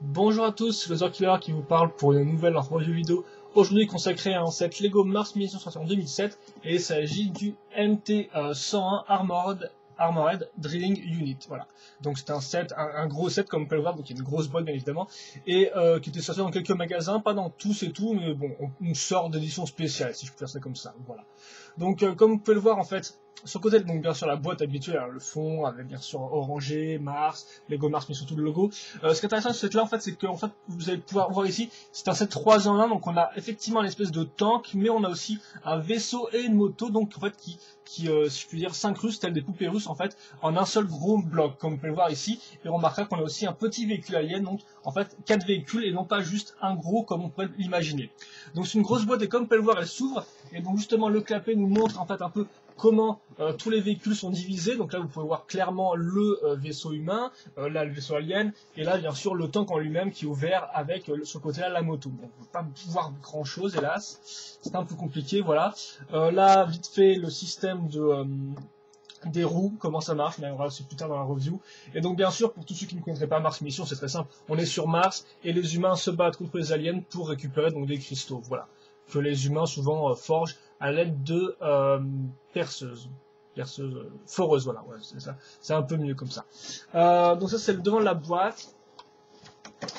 Bonjour à tous, c'est le Zorkiller qui vous parle pour une nouvelle review vidéo. Aujourd'hui consacrée à un set Lego Mars Mission sorti en 2007 et il s'agit du MT101 Armored Drilling Unit. Voilà. Donc c'est un set, un gros set comme vous pouvez le voir, donc il y a une grosse boîte bien évidemment, et qui était sorti dans quelques magasins, pas dans tous et tout, mais bon, une sorte d'édition spéciale si je peux faire ça comme ça. Voilà. Donc comme vous pouvez le voir en fait, sur le côté, donc bien sûr la boîte habituelle, hein, le fond avec bien sûr orangé, Mars, Lego Mars, mais surtout le logo. Ce qui est intéressant de ce set là en fait, c'est que en fait, vous allez pouvoir voir ici, c'est un set 3 en 1, donc on a effectivement une espèce de tank, mais on a aussi un vaisseau et une moto, donc en fait qui si je puis dire, s'incrustent telles des poupées russes en fait, en un seul gros bloc, comme vous pouvez le voir ici, et on remarquera qu'on a aussi un petit véhicule alien, donc en fait 4 véhicules et non pas juste un gros comme on pourrait l'imaginer. Donc c'est une grosse boîte et comme vous pouvez le voir, elle s'ouvre, et donc justement le clapet nous montre en fait un peu comment tous les véhicules sont divisés. Donc là vous pouvez voir clairement le vaisseau humain, là le vaisseau alien, et là bien sûr le tank en lui-même qui est ouvert avec ce côté-là la moto. Bon, on ne peut pas voir grand chose hélas, c'est un peu compliqué, voilà. Là vite fait le système de des roues, comment ça marche, mais on va voir plus tard dans la review. Et donc bien sûr, pour tous ceux qui ne connaîtraient pas Mars Mission, c'est très simple, on est sur Mars et les humains se battent contre les aliens pour récupérer donc des cristaux, voilà, que les humains souvent forgent à l'aide de perceuses, foreuses, voilà, ouais, c'est ça, c'est un peu mieux comme ça. Donc ça c'est le devant de la boîte.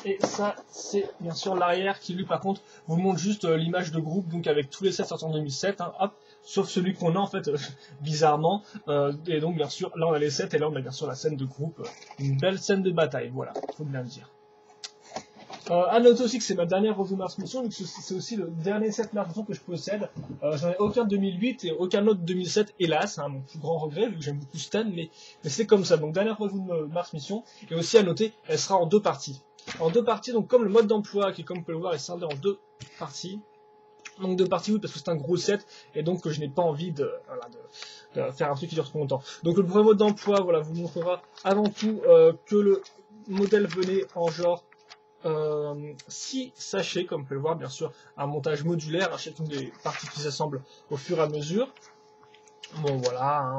Et ça, c'est bien sûr l'arrière qui, lui, par contre, vous montre juste l'image de groupe, donc avec tous les sets sortis en 2007, hein, hop, sauf celui qu'on a, en fait, bizarrement. Et donc, bien sûr, là, on a les sets, et là, on a bien sûr la scène de groupe, une belle scène de bataille, voilà, faut bien le dire. À noter aussi que c'est ma dernière review Mars Mission, donc c'est aussi le dernier set Mars Mission que je possède. J'en ai aucun de 2008 et aucun autre de 2007, hélas, hein, mon plus grand regret, vu que j'aime beaucoup Stan, mais c'est comme ça. Donc dernière review de Mars Mission, et aussi à noter, elle sera en deux parties. En deux parties, donc comme le mode d'emploi, qui comme vous pouvez le voir est scindé en deux parties. Donc deux parties, oui, parce que c'est un gros set, et donc je n'ai pas envie voilà, de faire un truc qui dure trop longtemps. Donc le premier mode d'emploi, voilà, vous montrera avant tout que le modèle venait en genre 6 sachets, comme vous pouvez le voir, bien sûr, un montage modulaire, à chacune des parties qui s'assemblent au fur et à mesure. Bon voilà, hein,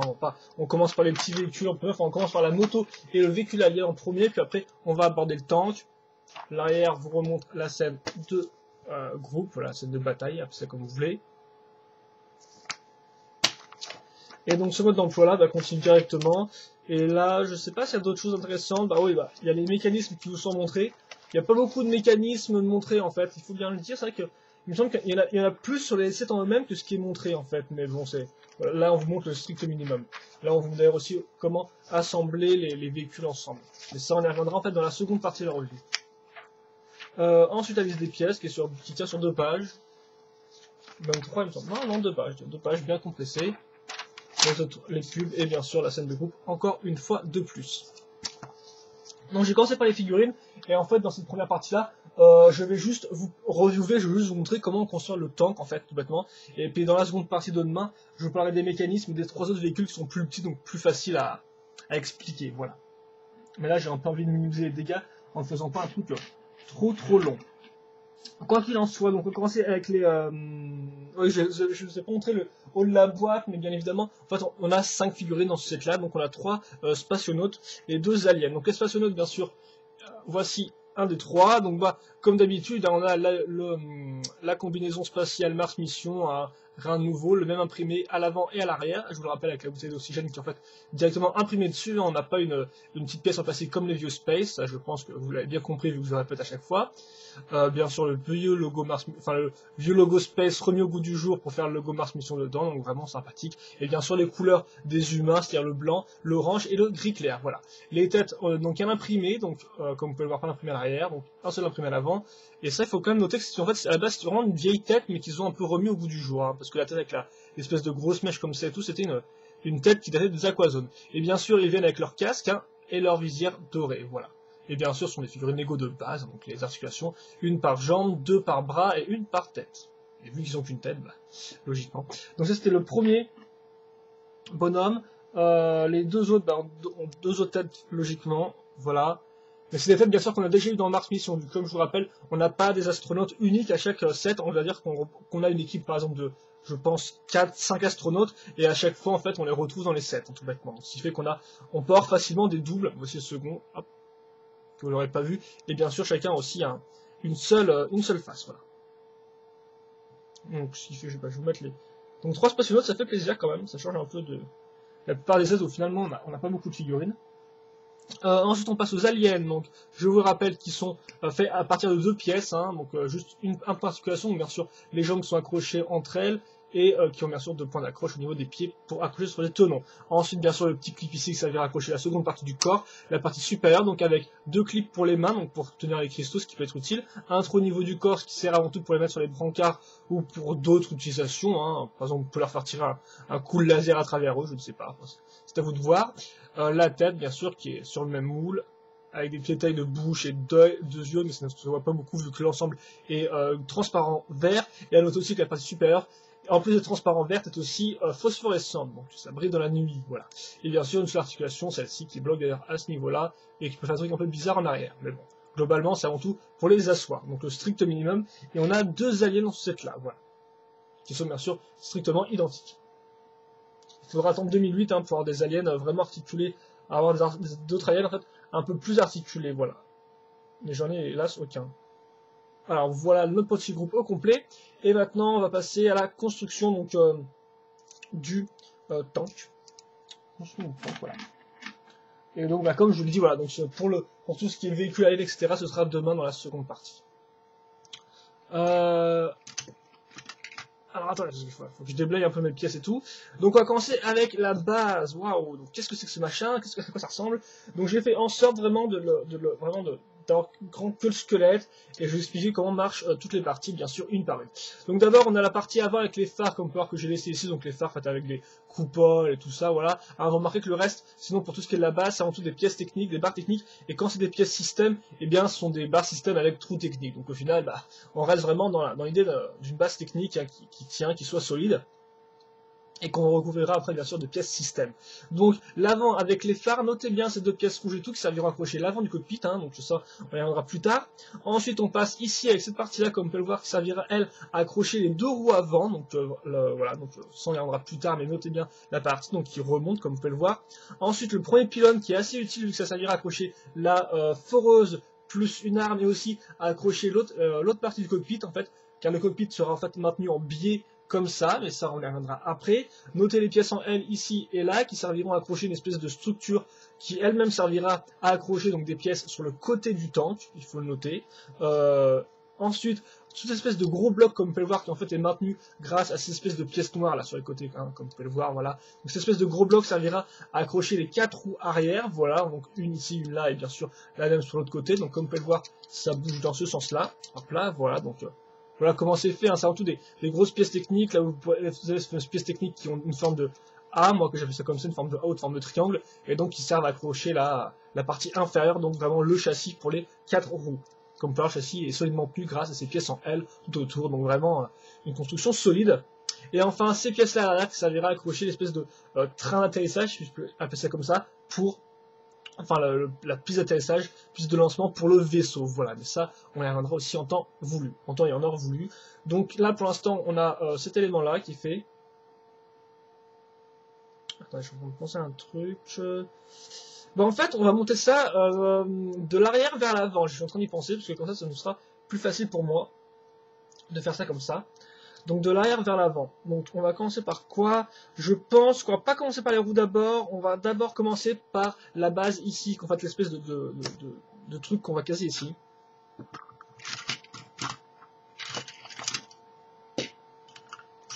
on commence par les petits véhicules en premier, enfin on commence par la moto et le véhicule allié en premier, puis après on va aborder le tank. L'arrière vous remonte la scène de groupe, voilà, la scène de bataille, appelez ça comme vous voulez. Et donc ce mode d'emploi là va continuer directement. Et là, je sais pas s'il y a d'autres choses intéressantes. Bah oui, bah, il y a les mécanismes qui vous sont montrés. Il n'y a pas beaucoup de mécanismes montrés en fait, il faut bien le dire. C'est vrai que il me semble qu'il y en a plus sur les sets en eux-mêmes que ce qui est montré en fait. Mais bon, c'est voilà, là on vous montre le strict minimum. Là on vous montre d'ailleurs aussi comment assembler les véhicules ensemble. Mais ça on y reviendra en fait dans la seconde partie de la revue. Ensuite la liste des pièces qui tient sur 2 pages. Même 3 il me semble. Non, 2 pages. 2 pages bien compressées. Les pubs et bien sûr la scène de groupe, encore une fois de plus. Donc j'ai commencé par les figurines, et en fait dans cette première partie là, je vais juste vous reviewer, je vais juste vous montrer comment construire le tank en fait, tout bêtement. Et puis dans la seconde partie de demain, je vous parlerai des mécanismes des 3 autres véhicules qui sont plus petits, donc plus faciles à expliquer, voilà. Mais là j'ai un peu envie de minimiser les dégâts en ne faisant pas un truc trop long. Quoi qu'il en soit, donc on va commencer avec les... Oui, je ne vous ai pas montré le haut de la boîte, mais bien évidemment, en fait, on a 5 figurines dans ce set-là, donc on a 3 spationautes et 2 aliens. Donc les spationautes, bien sûr, voici un des 3. Donc bah, comme d'habitude, on a la combinaison spatiale Mars Mission, rien de nouveau, le même imprimé à l'avant et à l'arrière. Je vous le rappelle avec la bouteille d'oxygène qui est en fait directement imprimée dessus. On n'a pas une petite pièce en plastique comme les vieux Space. Ça, je pense que vous l'avez bien compris vu que je le répète à chaque fois. Bien sûr le vieux logo Mars, enfin le vieux logo Space remis au goût du jour pour faire le logo Mars Mission dedans, donc vraiment sympathique. Et bien sûr les couleurs des humains, c'est-à-dire le blanc, l'orange et le gris clair. Voilà. Les têtes, donc un imprimé, donc comme vous pouvez le voir, pas imprimé à l'arrière, donc un seul imprimé à l'avant. Et ça, il faut quand même noter que c'est en fait à la base c'est vraiment une vieille tête, mais qu'ils ont un peu remis au goût du jour, hein, parce que la tête avec l'espèce de grosse mèche comme ça et tout, c'était une tête qui datait des Aquazones. Et bien sûr, ils viennent avec leur casque hein, et leur visière dorée, voilà. Et bien sûr, ce sont des figurines Lego de base, donc les articulations, une par jambe, 2 par bras et une par tête. Et vu qu'ils ont qu'une tête, bah, logiquement. Donc ça, c'était le premier bonhomme. Les deux autres bah, ont 2 autres têtes, logiquement. Voilà. Mais c'est des têtes, bien sûr, qu'on a déjà eu dans Mars Mission. Comme je vous rappelle, on n'a pas des astronautes uniques à chaque set. On va dire qu'on a une équipe, par exemple, de, je pense, 4-5 astronautes. Et à chaque fois, en fait, on les retrouve dans les sets, tout bêtement. Ce qui fait on peut avoir facilement des doubles. Voici le second. Hop. que vous l'aurez pas vu, et bien sûr chacun aussi a une seule face, voilà. Donc si je vais vous mettre les... Donc 3 spationautes, ça fait plaisir quand même, ça change un peu de... La plupart des sets où finalement on n'a pas beaucoup de figurines. Ensuite on passe aux aliens, donc je vous rappelle qu'ils sont faits à partir de 2 pièces, hein, donc juste une particulation, donc bien sûr les jambes sont accrochées entre elles, et qui ont bien sûr 2 points d'accroche au niveau des pieds pour accrocher sur les tenons. Ensuite bien sûr le petit clip ici qui servira à accrocher la seconde partie du corps, la partie supérieure, donc avec 2 clips pour les mains, donc pour tenir les cristaux, ce qui peut être utile, un trou au niveau du corps, ce qui sert avant tout pour les mettre sur les brancards, ou pour d'autres utilisations, hein. Par exemple on peut leur faire tirer un coup de laser à travers eux, je ne sais pas, c'est à vous de voir. La tête, bien sûr, qui est sur le même moule, avec des petites tailles de bouche et deux yeux, mais ça ne se voit pas beaucoup vu que l'ensemble est transparent vert. Et à noter aussi que la partie supérieure, en plus de transparent vert, est aussi phosphorescente, donc ça brille dans la nuit, voilà. Et bien sûr, une seule articulation, celle-ci, qui bloque d'ailleurs à ce niveau-là, et qui peut faire un truc un peu bizarre en arrière. Mais bon, globalement, c'est avant tout pour les asseoir, donc le strict minimum. Et on a 2 aliens dans ce set-là, voilà, qui sont bien sûr strictement identiques. Il faudra attendre 2008 hein, pour avoir des aliens vraiment articulés, avoir d'autres aliens en fait un peu plus articulés, voilà. Mais j'en ai hélas aucun. Alors voilà notre petit groupe au complet. Et maintenant on va passer à la construction donc du tank. Voilà. Et donc bah, comme je vous le dis, voilà, donc pour tout ce qui est véhicule à l'aile, etc., ce sera demain dans la seconde partie. Alors attendez, faut que je déblaye un peu mes pièces et tout. Donc on va commencer avec la base. Waouh, donc qu'est-ce que c'est que ce machin? À quoi ça ressemble? Donc j'ai fait en sorte vraiment d'avoir grand que le squelette, et je vais expliquer comment marchent toutes les parties, bien sûr, une par une. Donc d'abord on a la partie avant avec les phares, comme on peut voir que j'ai laissé ici, donc les phares faits avec des coupoles et tout ça, voilà. Alors remarquez que le reste, sinon pour tout ce qui est de la base, c'est avant tout des pièces techniques, des barres techniques, et quand c'est des pièces système, eh bien ce sont des barres système avec trous techniques. Donc au final, bah, on reste vraiment dans l'idée d'une base technique hein, qui tient, qui soit solide, et qu'on recouvrira après bien sûr de pièces système. Donc l'avant avec les phares, notez bien ces 2 pièces rouges et tout qui serviront à accrocher l'avant du cockpit, hein, donc ça on y reviendra plus tard. Ensuite on passe ici avec cette partie là, comme on peut le voir, qui servira elle à accrocher les 2 roues avant, donc voilà, donc ça on y reviendra plus tard, mais notez bien la partie donc qui remonte comme vous pouvez le voir. Ensuite le premier pylône qui est assez utile vu que ça servira à accrocher la foreuse plus une arme, et aussi à accrocher l'autre partie du cockpit en fait, car le cockpit sera en fait maintenu en biais comme ça, mais ça on y reviendra après. Notez les pièces en L ici et là qui serviront à accrocher une espèce de structure qui elle-même servira à accrocher donc des pièces sur le côté du tank, il faut le noter. Ensuite, toute espèce de gros bloc comme vous pouvez le voir qui en fait est maintenu grâce à ces espèces de pièces noires là sur les côtés, hein, comme vous pouvez le voir, voilà. Donc cette espèce de gros bloc servira à accrocher les 4 roues arrière, voilà, donc une ici, une là et bien sûr la même sur l'autre côté. Donc comme vous pouvez le voir, ça bouge dans ce sens-là. Hop là, voilà, donc voilà comment c'est fait, hein, c'est avant tout des grosses pièces techniques, là où vous avez ces pièces techniques qui ont une forme de A, moi que j'appelle ça comme ça, une forme de A ou une forme de triangle, et donc qui servent à accrocher la partie inférieure, donc vraiment le châssis pour les 4 roues. Comme vous pouvez voir, le châssis est solidement tenu grâce à ces pièces en L tout autour, donc vraiment une construction solide. Et enfin, ces pièces-là à l'arrière qui servira à accrocher l'espèce de train d'atterrissage, si je peux appeler ça comme ça, pour enfin la piste d'atterrissage, piste de lancement pour le vaisseau, voilà, mais ça, on y reviendra aussi en temps voulu, en temps et en heure voulu. Donc là, pour l'instant, on a cet élément-là qui fait... Attendez, je suis en train de penser à un truc... Bon, en fait, on va monter ça de l'arrière vers l'avant, je suis en train d'y penser, parce que comme ça nous sera plus facile pour moi de faire ça comme ça. Donc de l'arrière vers l'avant. Donc on va commencer par quoi? Je pense qu'on va pas commencer par les roues d'abord, on va d'abord commencer par la base ici, qu'on fasse l'espèce de truc qu'on va casser ici.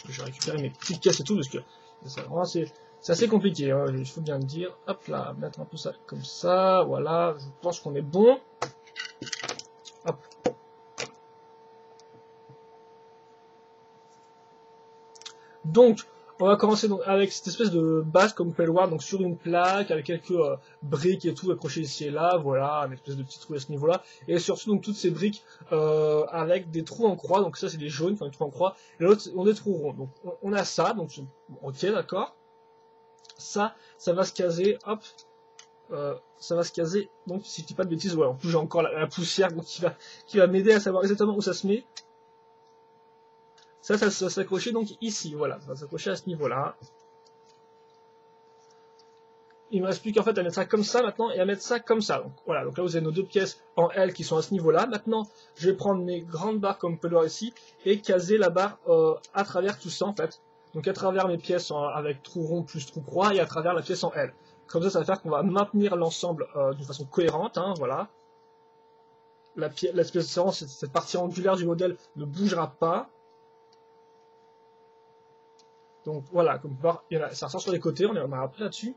Je vais récupérer mes petites caisses et tout, parce que c'est assez compliqué, hein, il faut bien le dire. Hop là, mettre un peu ça comme ça, voilà, je pense qu'on est bon. Hop. Donc, on va commencer donc avec cette espèce de base, comme vous pouvez le voir, donc sur une plaque, avec quelques briques et tout accrochées ici et là, voilà, une espèce de petit trou à ce niveau-là, et surtout donc toutes ces briques avec des trous en croix, donc ça c'est des jaunes, enfin des trous en croix, et l'autre ont des trous ronds. Donc on a ça, donc ok, d'accord. Ça va se caser, hop, ça va se caser, donc si je dis pas de bêtises, ouais, en plus j'ai encore la poussière donc, qui va m'aider à savoir exactement où ça se met. Ça va s'accrocher donc ici, voilà, ça va s'accrocher à ce niveau-là. il me reste plus qu'en fait à mettre ça comme ça maintenant et à mettre ça comme ça. Donc voilà, donc là vous avez nos deux pièces en L qui sont à ce niveau-là. Maintenant, je vais prendre mes grandes barres comme on peut le voir ici et caser la barre à travers tout ça en fait. Donc à travers mes pièces avec trou rond plus trou croix et à travers la pièce en L. Comme ça va faire qu'on va maintenir l'ensemble d'une façon cohérente, hein, voilà. Cette partie angulaire du modèle ne bougera pas. Donc voilà, comme vous pouvez voir, ça ressort sur les côtés, on a appris là-dessus.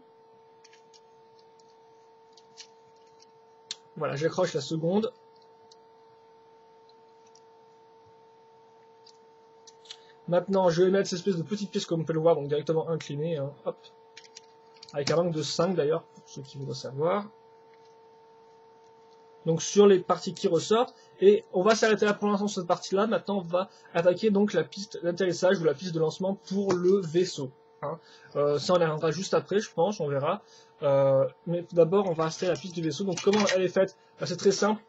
Voilà, j'accroche la seconde. Maintenant, je vais mettre cette espèce de petite pièce comme on peut le voir, donc directement inclinée, hein, hop. Avec un manque de 5 d'ailleurs, pour ceux qui voudraient savoir. Donc sur les parties qui ressortent, et on va s'arrêter là pour l'instant sur cette partie-là. Maintenant, on va attaquer donc la piste d'atterrissage ou la piste de lancement pour le vaisseau. Hein. Ça, on y reviendra juste après, je pense, on verra. Mais tout d'abord, on va installer la piste du vaisseau. Donc comment elle est faite? C'est très simple.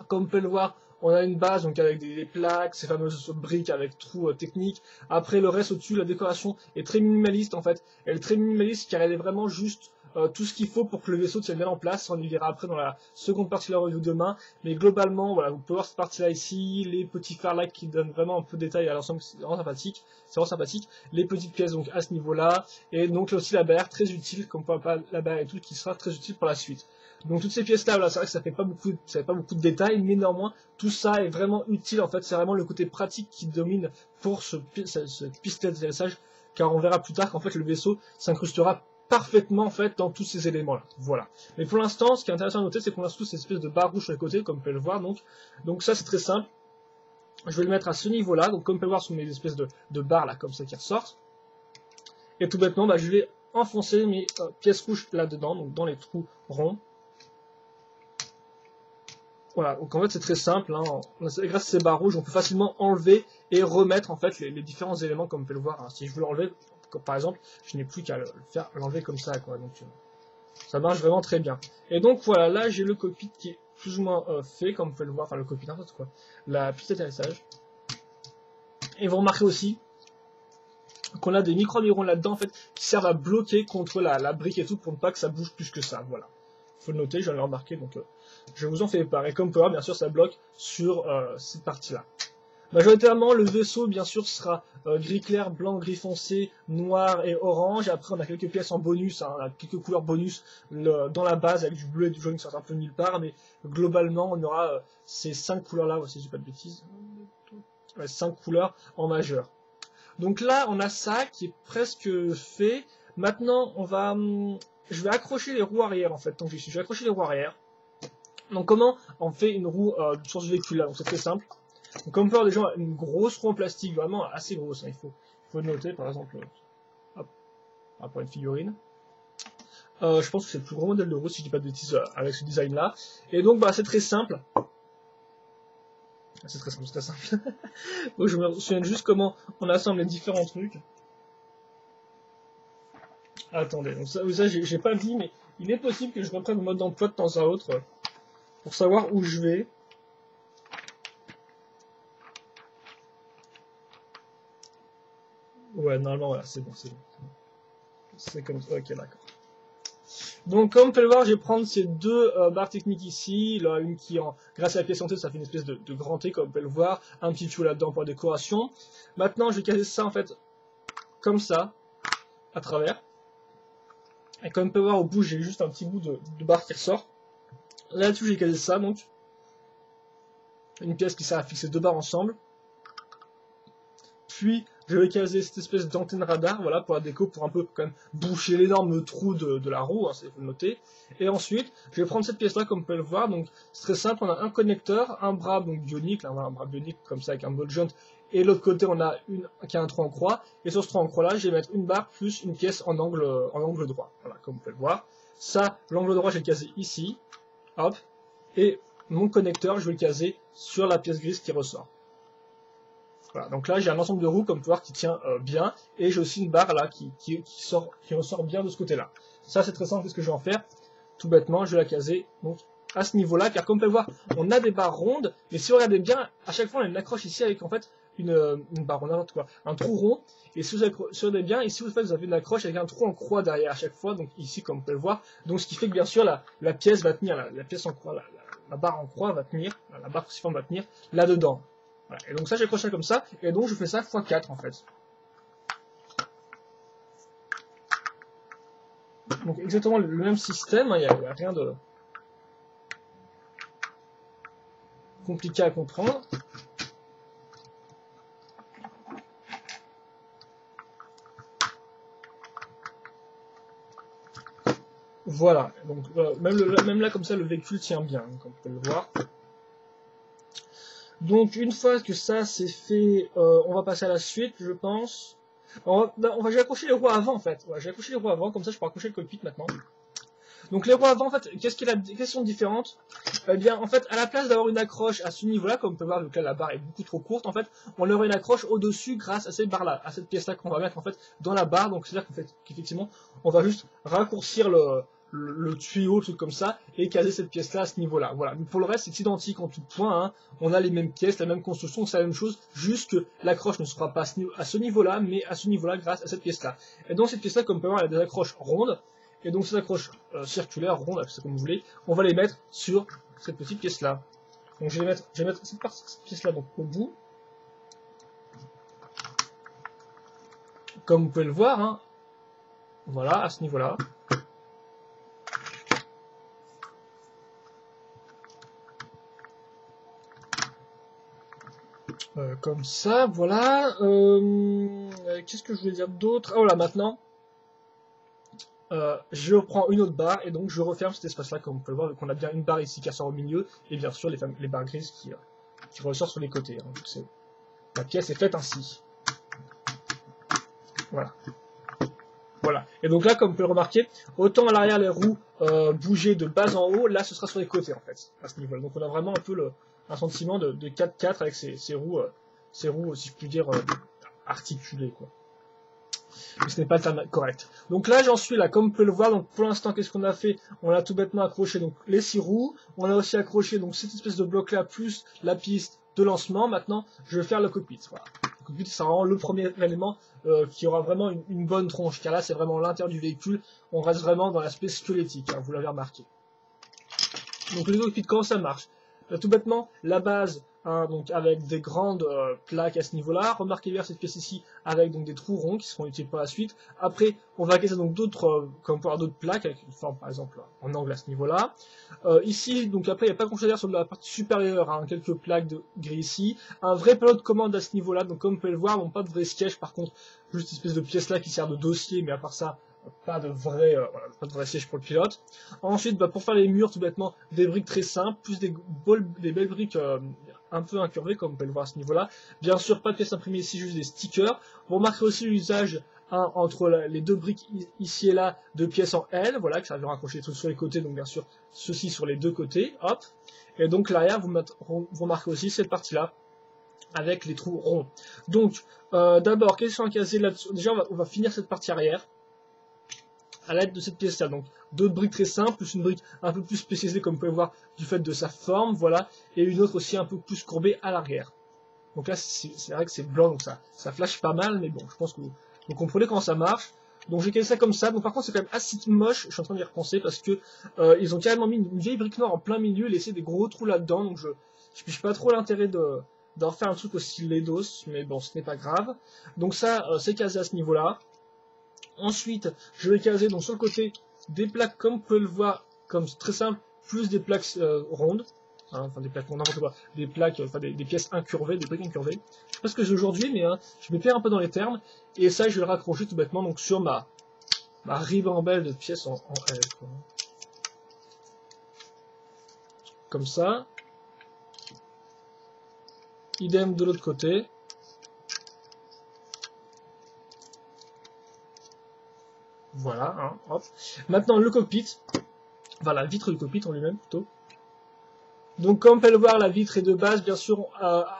Comme on peut le voir, on a une base donc avec des plaques, ces fameuses briques avec trous techniques. Après, le reste au-dessus, la décoration est très minimaliste en fait. Elle est très minimaliste car elle est vraiment juste tout ce qu'il faut pour que le vaisseau tienne bien en place. On y verra après dans la seconde partie de la review demain. Mais globalement, voilà, vous pouvez voir cette partie-là ici, les petits phares là qui donnent vraiment un peu de détail à l'ensemble, c'est vraiment sympathique. C'est vraiment sympathique. Les petites pièces donc à ce niveau-là. Et donc là aussi la barrière très utile, comme on peut pas la barrière et tout, qui sera très utile pour la suite. Donc toutes ces pièces-là, voilà, c'est vrai que ça fait pas beaucoup de détails, mais néanmoins, tout ça est vraiment utile. En fait, c'est vraiment le côté pratique qui domine pour ce pistolet d'atterrissage, car on verra plus tard qu'en fait le vaisseau s'incrustera parfaitement en fait dans tous ces éléments-là. Voilà. Mais pour l'instant, ce qui est intéressant à noter, c'est qu'on a surtout cette espèce de barre rouge sur les côtés, comme vous pouvez le voir. Donc ça, c'est très simple. Je vais le mettre à ce niveau-là, donc comme vous pouvez le voir, sur mes espèces de barres là, comme ça qui ressortent. Et tout bêtement, je vais enfoncer mes pièces rouges là-dedans, donc dans les trous ronds. Voilà, donc en fait c'est très simple, hein. Grâce à ces barres rouges, on peut facilement enlever et remettre en fait les différents éléments comme vous pouvez le voir. Hein. Si je veux l'enlever, par exemple, je n'ai plus qu'à l'enlever comme ça, quoi. Donc ça marche vraiment très bien. Et donc voilà, là j'ai le cockpit qui est plus ou moins fait, comme vous pouvez le voir, enfin le cockpit n'importe quoi, la piste d'atterrissage. Et vous remarquez aussi qu'on a des micro-environs là-dedans en fait qui servent à bloquer contre la brique et tout pour ne pas que ça bouge plus que ça. Voilà. Faut le noter, j'en ai remarqué, donc je vous en fais part. Et comme power, bien sûr, ça bloque sur cette partie-là. Majoritairement, le vaisseau, bien sûr, sera gris clair, blanc, gris foncé, noir et orange. Après, on a quelques pièces en bonus, hein, on a quelques couleurs bonus dans la base, avec du bleu et du jaune qui sortent un peu nulle part. Mais globalement, on aura ces 5 couleurs-là, si je dis pas de bêtises. Ouais, 5 couleurs en majeur. Donc là, on a ça qui est presque fait. Maintenant, je vais accrocher les roues arrière en fait. Donc je vais accrocher les roues arrière. Donc comment on fait une roue sur ce véhicule là? Donc c'est très simple. Donc comme on peut avoir déjà une grosse roue en plastique, vraiment assez grosse, hein, il faut le noter par exemple. Hop, pour une figurine. Je pense que c'est le plus gros modèle de roue si je dis pas de bêtises avec ce design là. Et donc c'est très simple. C'est très simple, Donc je me souviens juste comment on assemble les différents trucs. Attendez, donc ça j'ai pas dit, mais il est possible que je reprenne le mode d'emploi de temps à autre pour savoir où je vais. Ouais, normalement, voilà, c'est bon. C'est comme ça, ok, d'accord. Donc, comme vous pouvez le voir, je vais prendre ces deux barres techniques ici. Là, une qui, grâce à la pièce santé, ça fait une espèce de grand T, comme vous pouvez le voir. Un petit tuyau là-dedans pour la décoration. Maintenant, je vais caser ça, en fait, comme ça, à travers. Et comme vous pouvez voir, au bout, j'ai juste un petit bout de barre qui ressort. Là-dessus, j'ai casé ça, donc. Une pièce qui sert à fixer deux barres ensemble. Puis, je vais caser cette espèce d'antenne radar, voilà, pour la déco, pour un peu quand même boucher l'énorme trou de la roue, hein, il faut le noter. Et ensuite, je vais prendre cette pièce-là, comme vous pouvez le voir, donc c'est très simple, on a un connecteur, un bras donc bionique, là on a un bras bionique comme ça avec un ball joint, et l'autre côté on a qui a un trou en croix, et sur ce trou en croix-là, je vais mettre une barre plus une pièce en angle droit, voilà, comme vous pouvez le voir. Ça, l'angle droit, je vais le caser ici, hop, et mon connecteur, je vais le caser sur la pièce grise qui ressort. Voilà, donc là j'ai un ensemble de roues comme vous pouvez voir qui tient bien, et j'ai aussi une barre là qui ressort bien de ce côté là. Ça c'est très simple, qu'est-ce que je vais en faire? Tout bêtement, je vais la caser donc à ce niveau là, car comme vous pouvez voir, on a des barres rondes, mais si vous regardez bien, à chaque fois on a une accroche ici avec en fait une barre, n'importe quoi, un trou rond. Et si vous regardez bien, ici vous avez une accroche avec un trou en croix derrière à chaque fois, donc ici comme vous pouvez le voir. Donc ce qui fait que bien sûr la pièce va tenir, la pièce en croix, la barre en croix va tenir, la barre cruciforme va tenir là-dedans. Voilà. Et donc ça j'accroche ça comme ça, et donc je fais ça x4 en fait. Donc exactement le même système, il n'y a rien de compliqué à comprendre. Voilà, donc même là comme ça le véhicule tient bien, comme vous pouvez le voir. Donc une fois que ça c'est fait, on va passer à la suite, je pense. J'ai accroché les roues avant en fait. Ouais, j'ai accroché les roues avant, comme ça je peux accrocher le cockpit maintenant. Donc les roues avant en fait, qu'est-ce sont différentes? Eh bien en fait, à la place d'avoir une accroche à ce niveau-là, comme on peut voir, vu que là, la barre est beaucoup trop courte, en fait, on aurait une accroche au-dessus grâce à cette barre-là, à cette pièce-là qu'on va mettre en fait dans la barre. Donc c'est-à-dire qu'effectivement, on va juste raccourcir le tuyau, tout comme ça, et caser cette pièce-là à ce niveau-là. Voilà. Mais pour le reste, c'est identique en tout point. Hein. On a les mêmes pièces, la même construction, c'est la même chose, juste que l'accroche ne sera pas à ce niveau-là, mais à ce niveau-là grâce à cette pièce-là. Et dans cette pièce-là, comme on peut voir, elle a des accroches rondes. Et donc ces accroches circulaires, rondes, c'est comme vous voulez, on va les mettre sur cette petite pièce-là. Donc je vais mettre cette pièce-là donc au bout. Comme vous pouvez le voir, hein. Voilà, à ce niveau-là. Comme ça, voilà. Qu'est-ce que je voulais dire d'autre? Ah voilà, maintenant, je reprends une autre barre et donc je referme cet espace-là, comme vous pouvez le voir, qu'on a bien une barre ici qui ressort au milieu et bien sûr les barres grises qui ressortent sur les côtés. Hein. La pièce est faite ainsi. Voilà. Voilà. Et donc là, comme vous pouvez le remarquer, autant à l'arrière les roues bougeaient de bas en haut, là ce sera sur les côtés en fait, à ce niveau-là. Donc on a vraiment un peu un sentiment de 4x4 avec ces roues, si je puis dire, articulées, quoi. Mais ce n'est pas le terme correct. Donc là, j'en suis là, comme vous pouvez le voir. Donc pour l'instant, qu'est-ce qu'on a fait? On a tout bêtement accroché donc les 6 roues. On a aussi accroché donc cette espèce de bloc là plus la piste de lancement. Maintenant, je vais faire le cockpit. Voilà. Le cockpit, c'est vraiment le premier élément qui aura vraiment une bonne tronche. Car là, c'est vraiment l'intérieur du véhicule. On reste vraiment dans l'aspect squelettique. Hein, vous l'avez remarqué. Donc le cockpit, comment ça marche? Tout bêtement, la base, hein, donc avec des grandes plaques à ce niveau-là. Remarquez bien cette pièce ici avec donc des trous ronds qui seront utiles pour la suite. Après, on va caser donc d'autres, comme pour d'autres plaques avec une forme par exemple en angle à ce niveau-là. Ici, donc après, il n'y a pas grand-chose à dire sur la partie supérieure, hein, quelques plaques de gris ici. Un vrai panneau de commande à ce niveau-là. Donc comme vous pouvez le voir, bon, pas de vrai sketch, par contre, juste une espèce de pièce là qui sert de dossier, mais à part ça. Pas de vrai siège pour le pilote. Ensuite, pour faire les murs, tout bêtement, des briques très simples, plus des belles briques un peu incurvées, comme vous pouvez le voir à ce niveau-là. Bien sûr, pas de pièces imprimées ici, juste des stickers. Vous remarquerez aussi l'usage entre les deux briques ici et là de pièces en L, voilà, que ça vient raccrocher tout sur les côtés, donc bien sûr, ceci sur les deux côtés, hop. Et donc l'arrière, vous remarquez aussi cette partie-là, avec les trous ronds. Donc, d'abord, qu'est-ce qu'on a casé là-dessus? Déjà, on va finir cette partie arrière à l'aide de cette pièce là, donc d'autres briques très simples, plus une brique un peu plus spécialisée comme vous pouvez voir du fait de sa forme, voilà, et une autre aussi un peu plus courbée à l'arrière. Donc là c'est vrai que c'est blanc, donc ça flash pas mal, mais bon, je pense que vous comprenez comment ça marche. Donc j'ai calé ça comme ça, donc par contre c'est quand même assez moche, je suis en train d'y repenser, parce que ils ont carrément mis une vieille brique noire en plein milieu, laissé des gros trous là-dedans, donc je piche pas trop l'intérêt d'en faire un truc aussi laidos, mais bon, ce n'est pas grave. Donc ça, c'est casé à ce niveau-là. Ensuite, je vais caser donc sur le côté des plaques, comme vous pouvez le voir, comme très simple, plus des plaques rondes, hein, enfin des plaques rondes, n'importe quoi, des plaques, enfin des pièces incurvées, des briques incurvées. Je sais pas ce que j'ai aujourd'hui, mais je me perds un peu dans les termes, et ça je vais le raccrocher tout bêtement donc sur ma ribambelle de pièces en L, quoi. Comme ça. Idem de l'autre côté. Voilà, hein, hop. Maintenant, le cockpit. Enfin, la vitre du cockpit en lui-même, plutôt. Donc, comme on peut le voir, la vitre est de base, bien sûr,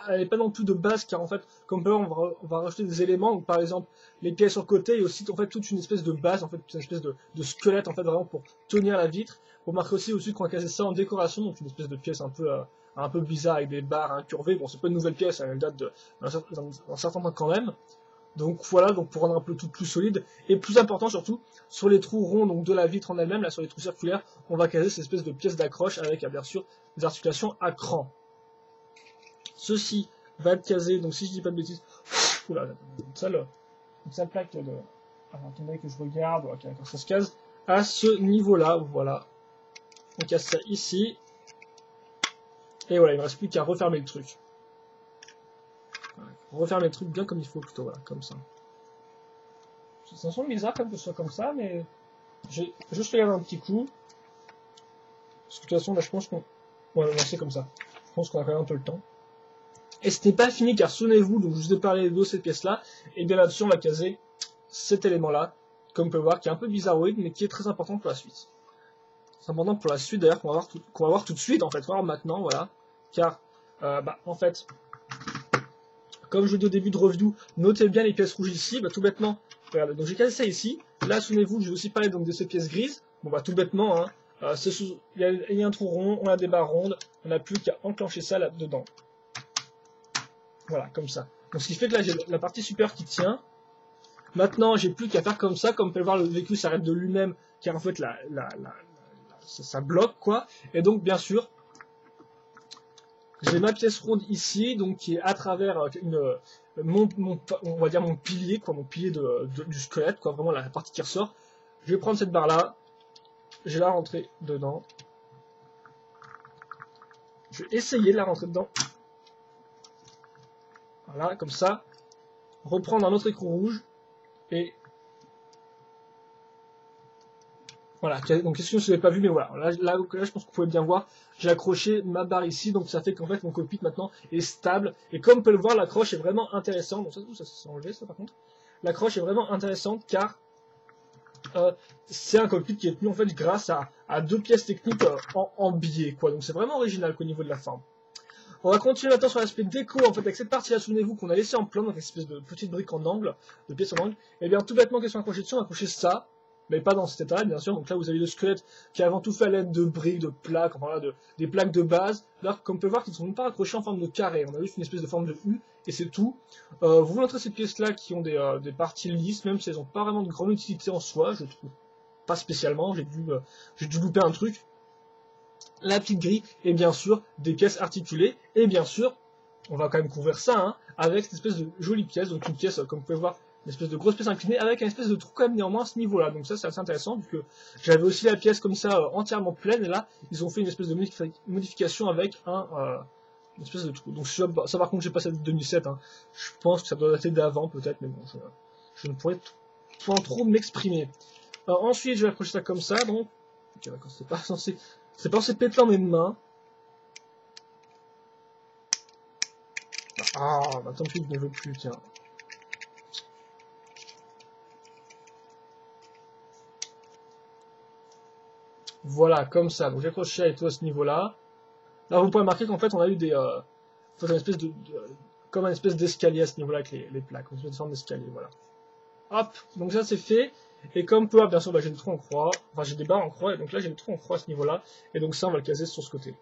elle n'est pas non plus de base, car en fait, comme on peut le voir, on va rajouter des éléments, donc par exemple, les pièces sur le côté, et aussi, en fait, toute une espèce de base, en fait, une espèce de squelette, en fait, vraiment pour tenir la vitre. Vous remarquez aussi au-dessus qu'on a cassé ça en décoration, donc une espèce de pièce un peu un peu bizarre avec des barres incurvées. Bon, c'est pas une nouvelle pièce, elle date d'un certain temps quand même. Donc voilà, donc pour rendre un peu tout plus solide, et plus important surtout, sur les trous ronds donc de la vitre en elle-même, là sur les trous circulaires, on va caser cette espèce de pièce d'accroche avec bien sûr des articulations à cran. Ceci va être casé, donc si je dis pas de bêtises, oula, une sale plaque de... Alors attendez que je regarde, ok d'accord, ça se case à ce niveau-là, voilà. On casse ça ici, et voilà, il ne reste plus qu'à refermer le truc. Refermer le truc bien comme il faut plutôt, voilà, comme ça. Ça semble bizarre comme que ce soit comme ça, mais j'ai juste regardé un petit coup. Parce que de toute façon, là, je pense qu'on va lancer comme ça. Je pense qu'on a quand même un peu le temps. Et ce n'est pas fini, car souvenez-vous, donc je vous ai parlé de cette pièce-là, et bien là-dessus, on va caser cet élément-là, comme on peut voir, qui est un peu bizarroïde, mais qui est très important pour la suite. C'est important pour la suite, d'ailleurs, qu'on va voir tout de suite, en fait, voir maintenant, voilà. Car, en fait, comme je vous dis au début de review, notez bien les pièces rouges ici, tout bêtement, regardez, donc j'ai casé ça ici, là, souvenez-vous, je vais aussi parler donc de ces pièces grises, bon tout bêtement, hein, il y a un trou rond, on a des barres rondes, on n'a plus qu'à enclencher ça là-dedans. Voilà, comme ça. Donc ce qui fait que là, j'ai la partie supérieure qui tient. Maintenant, j'ai plus qu'à faire comme ça, comme vous pouvez le voir, le véhicule s'arrête de lui-même, car en fait, ça bloque, quoi, et donc, bien sûr, j'ai ma pièce ronde ici, donc qui est à travers on va dire mon pilier, quoi, mon pilier du squelette, quoi, vraiment la partie qui ressort. Je vais prendre cette barre là, je vais la rentrer dedans. Je vais essayer de la rentrer dedans. Voilà, comme ça. Reprendre un autre écrou rouge et voilà, donc question je ne l'avez pas vu, mais voilà, là je pense que vous pouvez bien voir, j'ai accroché ma barre ici, donc ça fait qu'en fait mon cockpit maintenant est stable, et comme on peut le voir, l'accroche est vraiment intéressante, donc ça s'est enlevé ça par contre, l'accroche est vraiment intéressante car c'est un cockpit qui est tenu en fait grâce à deux pièces techniques en biais, quoi, donc c'est vraiment original qu'au niveau de la forme. On va continuer maintenant sur l'aspect déco, en fait, avec cette partie-là, souvenez-vous, qu'on a laissé en plan, donc une espèce de petite brique en angle, de pièce en angle, et bien tout bêtement, question accrochée dessus, on va accrocher ça, mais pas dans cet état, bien sûr, donc là vous avez le squelette qui est avant tout fait à l'aide de briques, de plaques, enfin là, des plaques de base, là, comme on peut voir, qui ne sont même pas accrochées en forme de carré, on a juste une espèce de forme de U, et c'est tout. Vous montrez ces pièces-là qui ont des parties lisses, même si elles n'ont pas vraiment de grande utilité en soi, je trouve, pas spécialement, j'ai dû louper un truc. La petite grille, et bien sûr, des pièces articulées, et bien sûr, on va quand même couvrir ça, hein, avec cette espèce de jolie pièce, donc une pièce, comme vous pouvez voir, une espèce de grosse pièce inclinée, avec un espèce de trou quand même néanmoins à ce niveau-là, donc ça c'est assez intéressant, vu que j'avais aussi la pièce comme ça, entièrement pleine, et là, ils ont fait une espèce de modification avec une espèce de trou. Donc ça par contre, j'ai pas ça de 2007, hein. Je pense que ça doit dater d'avant, peut-être, mais bon, je ne pourrais pas trop m'exprimer. Ensuite, je vais accrocher ça comme ça, donc, ok d'accord, c'est pas censé péter dans mes mains. Ah, tant pis, je ne veux plus, tiens. Voilà, comme ça. Donc j'accroche avec tout à ce niveau-là. Là, vous pouvez remarquer qu'en fait, on a eu une espèce comme un espèce d'escalier à ce niveau-là avec les plaques. Une espèce de forme d'escalier, voilà. Hop, donc ça c'est fait. Et comme peu, bien sûr, j'ai des trous en croix. Enfin, j'ai des barres en croix, et donc là, j'ai des trous en croix à ce niveau-là. Et donc ça, on va le caser sur ce côté.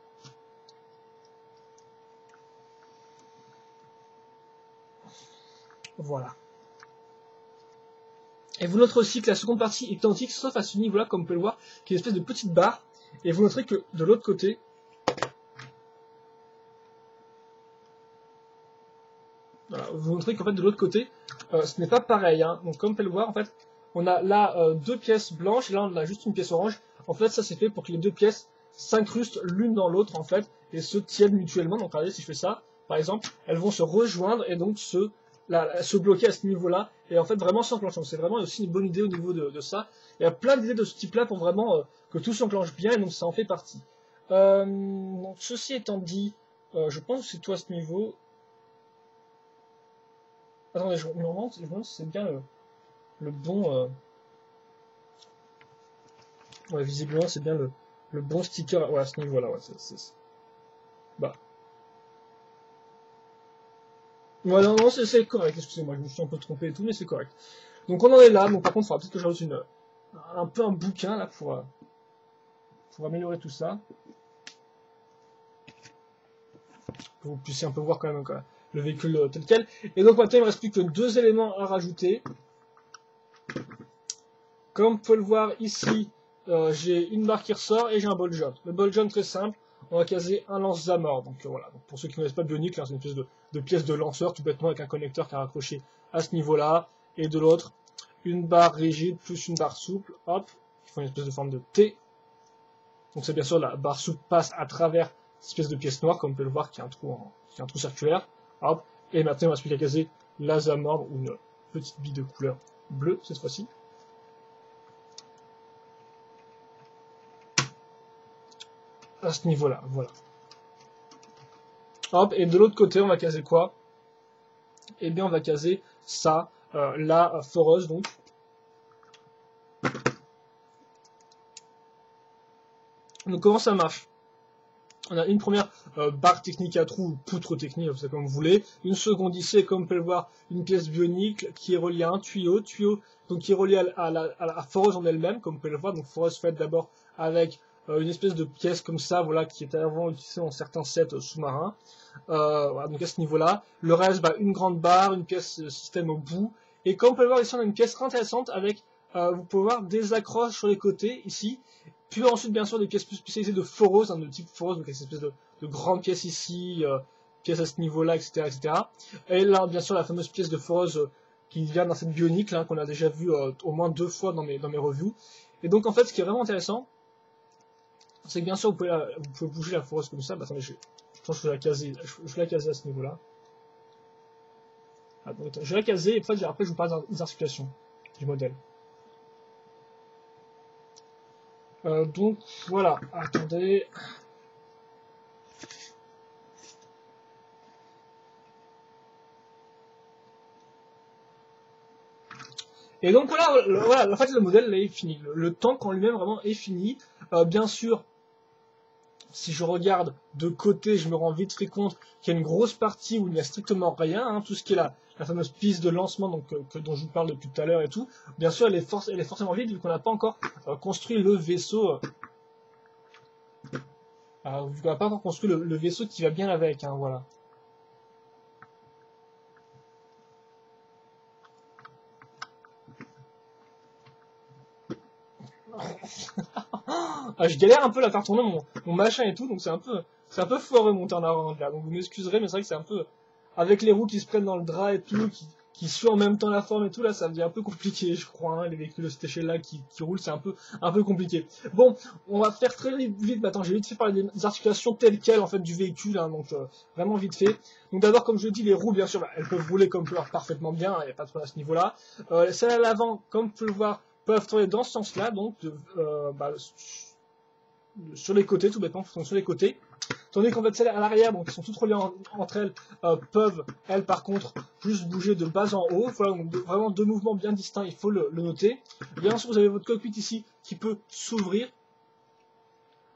Voilà. Et vous noterez aussi que la seconde partie est identique, sauf à ce niveau-là, comme vous pouvez le voir, qui est une espèce de petite barre. Et vous noterez que de l'autre côté, voilà, vous noterez qu'en fait de l'autre côté, ce n'est pas pareil, hein. Donc comme vous pouvez le voir, en fait, on a là deux pièces blanches, et là on a juste une pièce orange. En fait, ça c'est fait pour que les deux pièces s'incrustent l'une dans l'autre, en fait, et se tiennent mutuellement. Donc regardez, si je fais ça, par exemple, elles vont se rejoindre et donc se bloquer à ce niveau-là, et en fait vraiment s'enclencher. Donc c'est vraiment aussi une bonne idée au niveau de ça. Il y a plein d'idées de ce type-là pour vraiment que tout s'enclenche bien, et donc ça en fait partie. Donc ceci étant dit, je pense que c'est tout à ce niveau. Attendez, je me demande si c'est bien le bon... Ouais, visiblement, c'est bien le bon sticker ouais, à ce niveau-là. Ouais, bah. Ouais, non, c'est correct, excusez-moi, je me suis un peu trompé et tout, mais c'est correct. Donc on en est là, donc par contre, il faudra peut-être que je rajoute un peu un bouquin là pour améliorer tout ça. que vous puissiez un peu voir quand même le véhicule tel quel. Et donc maintenant il ne me reste plus que 2 éléments à rajouter. Comme vous pouvez le voir ici, j'ai une barre qui ressort et j'ai un ball jump. Le ball jump très simple, on va caser un lance-zamor. Donc voilà, donc, pour ceux qui ne connaissent pas Bionic, c'est une espèce de pièce de lanceur tout bêtement avec un connecteur qui est raccroché à ce niveau-là. Et de l'autre, une barre rigide plus une barre souple, hop, qui font une espèce de forme de T. Donc c'est bien sûr la barre souple passe à travers cette espèce de pièce noire, comme vous pouvez le voir, qui est un trou circulaire. Hop, et maintenant il ne reste plus qu'à caser la zamor ou une petite bille de couleur bleue cette fois-ci. À ce niveau-là, voilà. Hop, et de l'autre côté, on va caser quoi? Eh bien, on va caser ça, la foreuse, donc. Donc, comment ça marche? On a une première barre technique à trous, ou poutre technique, vous savez comme vous voulez. Une seconde ici, comme vous pouvez le voir, une pièce bionique qui est reliée à un tuyau, donc qui est relié à la foreuse en elle-même, comme vous pouvez le voir. Donc, foreuse faite d'abord avec une espèce de pièce comme ça, voilà, qui était avant utilisée dans certains sets sous-marins. Voilà, donc à ce niveau-là, le reste, bah, une grande barre, une pièce système au bout. Et comme vous pouvez le voir ici, on a une pièce intéressante avec, vous pouvez voir, des accroches sur les côtés ici. Puis ensuite, bien sûr, des pièces plus spécialisées de foreuse, de type foreuse, donc avec cette espèce de grande pièce ici, pièce à ce niveau-là, etc., etc. Et là, bien sûr, la fameuse pièce de foreuse qui vient dans cette bionique, là, qu'on a déjà vu au moins 2 fois dans mes reviews. Et donc, en fait, ce qui est vraiment intéressant, c'est que bien sûr, vous pouvez bouger la foreuse comme ça. Bah, attendez, je pense que je vais la caser, je vais la caser à ce niveau-là. Ah, donc, je vais la caser et après je vous parle des articulations du modèle. Donc voilà, attendez. Et donc voilà, en fait le modèle là, est fini. Le tank en lui-même vraiment est fini. Bien sûr, si je regarde de côté, je me rends vite fait compte qu'il y a une grosse partie où il n'y a strictement rien, hein, tout ce qui est la fameuse piste de lancement donc, dont je vous parle depuis tout à l'heure et tout. Bien sûr, elle est forcément vide vu qu'on n'a pas encore construit le vaisseau. Vu qu'on n'a pas encore construit le vaisseau qui va bien avec, hein, voilà. Je galère un peu à faire tourner mon machin et tout, donc c'est un peu foireux mon turnaround là, donc vous m'excuserez, mais c'est vrai que c'est un peu, avec les roues qui se prennent dans le drap et tout, qui suivent en même temps la forme et tout, là ça devient un peu compliqué, je crois, hein, les véhicules de cette échelle-là qui roulent, c'est un peu compliqué. Bon, on va faire très vite maintenant, j'ai vite fait parler des articulations telles quelles en fait du véhicule, hein, donc vraiment vite fait. Donc d'abord, comme je dis, les roues, bien sûr, bah, elles peuvent rouler comme fleur parfaitement bien, il n'y a pas de problème à ce niveau-là. Celles à l'avant, comme vous pouvez le voir, peuvent tourner dans ce sens-là, donc sur les côtés, tout bêtement, sur les côtés. Tandis qu'en fait, celles à l'arrière, donc qui sont toutes reliées entre elles, peuvent, elles, par contre, juste bouger de bas en haut. Voilà, donc vraiment 2 mouvements bien distincts, il faut le noter. Bien sûr, vous avez votre cockpit ici qui peut s'ouvrir.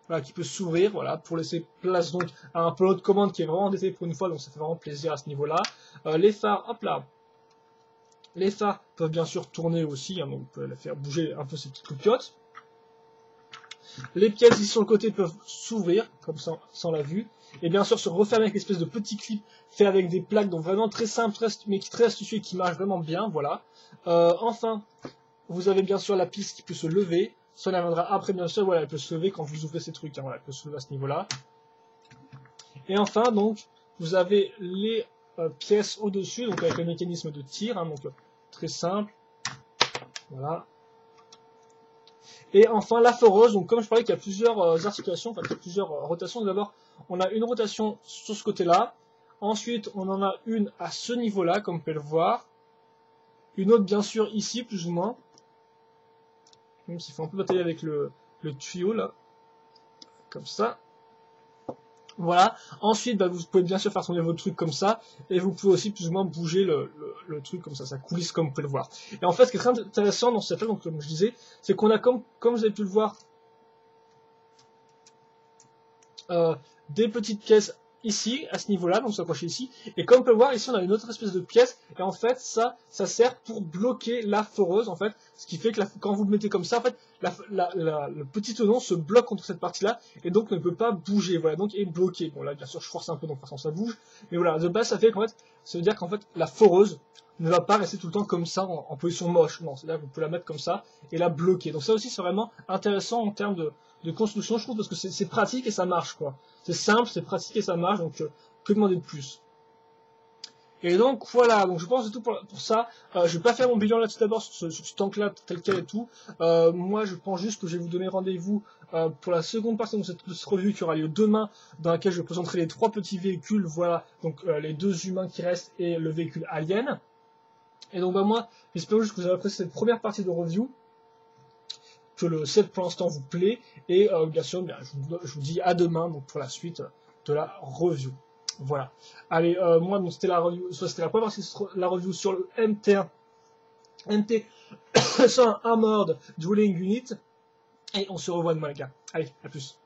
Voilà, qui peut s'ouvrir, voilà, pour laisser place donc à un pilote de commande qui est vraiment détaillé pour une fois, donc ça fait vraiment plaisir à ce niveau-là. Les phares, hop là. Les phares peuvent bien sûr tourner aussi, hein, donc vous pouvez faire bouger un peu ces petites coupiottes. Les pièces ici sur le côté peuvent s'ouvrir, comme ça, sans la vue. Et bien sûr se refermer avec une espèce de petit clip fait avec des plaques, donc vraiment très simple, mais très astucieux et qui marche vraiment bien, voilà. Enfin, vous avez bien sûr la piste qui peut se lever. Ça viendra après, bien sûr, voilà, elle peut se lever quand vous ouvrez ces trucs, hein, voilà, elle peut se lever à ce niveau-là. Et enfin, donc, vous avez les pièces au-dessus, donc avec le mécanisme de tir, hein, donc très simple. Voilà. Et enfin la foreuse, donc comme je parlais qu'il y a plusieurs articulations, enfin il y a plusieurs rotations. D'abord, on a une rotation sur ce côté-là. Ensuite, on en a une à ce niveau-là, comme vous pouvez le voir. Une autre, bien sûr, ici, plus ou moins. Même s'il faut un peu batailler avec le tuyau, là. Comme ça. Voilà. Ensuite, bah, vous pouvez bien sûr faire tourner votre truc comme ça. Et vous pouvez aussi plus ou moins bouger le truc comme ça coulisse comme vous pouvez le voir. Et en fait, ce qui est très intéressant dans cette là, donc comme je disais, c'est qu'on a comme vous avez pu le voir, des petites pièces ici, à ce niveau-là, donc s'accrocher ici, et comme on peut le voir, ici on a une autre espèce de pièce, et en fait, ça sert pour bloquer la foreuse, en fait, ce qui fait que quand vous le mettez comme ça, en fait, le petit tenon se bloque contre cette partie-là, et donc ne peut pas bouger, voilà, donc est bloqué. Bon là, bien sûr, je force un peu, donc de toute façon ça bouge, mais voilà, de base, ça fait qu'en fait, ça veut dire qu'en fait, la foreuse ne va pas rester tout le temps comme ça, en position moche, non, c'est-à-dire que vous pouvez la mettre comme ça, et la bloquer. Donc ça aussi, c'est vraiment intéressant en termes de construction, je trouve, parce que c'est pratique et ça marche, quoi. C'est simple, c'est pratique et ça marche, donc que demander de plus. Et donc voilà, donc je pense que c'est tout pour ça. Je vais pas faire mon bilan là tout d'abord sur ce tank-là tel quel et tout. Moi, je pense juste que je vais vous donner rendez-vous pour la seconde partie de cette revue qui aura lieu demain, dans laquelle je présenterai les 3 petits véhicules, voilà, donc les 2 humains qui restent et le véhicule alien. Et donc bah moi, j'espère juste que vous avez apprécié cette première partie de review, que le set pour l'instant vous plaît, et bien sûr, je vous dis à demain donc pour la suite de la review. Voilà. Allez, moi, donc c'était la review, c'était la première partie de la review sur le MT1, MT101 Armored Drilling Unit, et on se revoit demain les gars. Allez, à plus.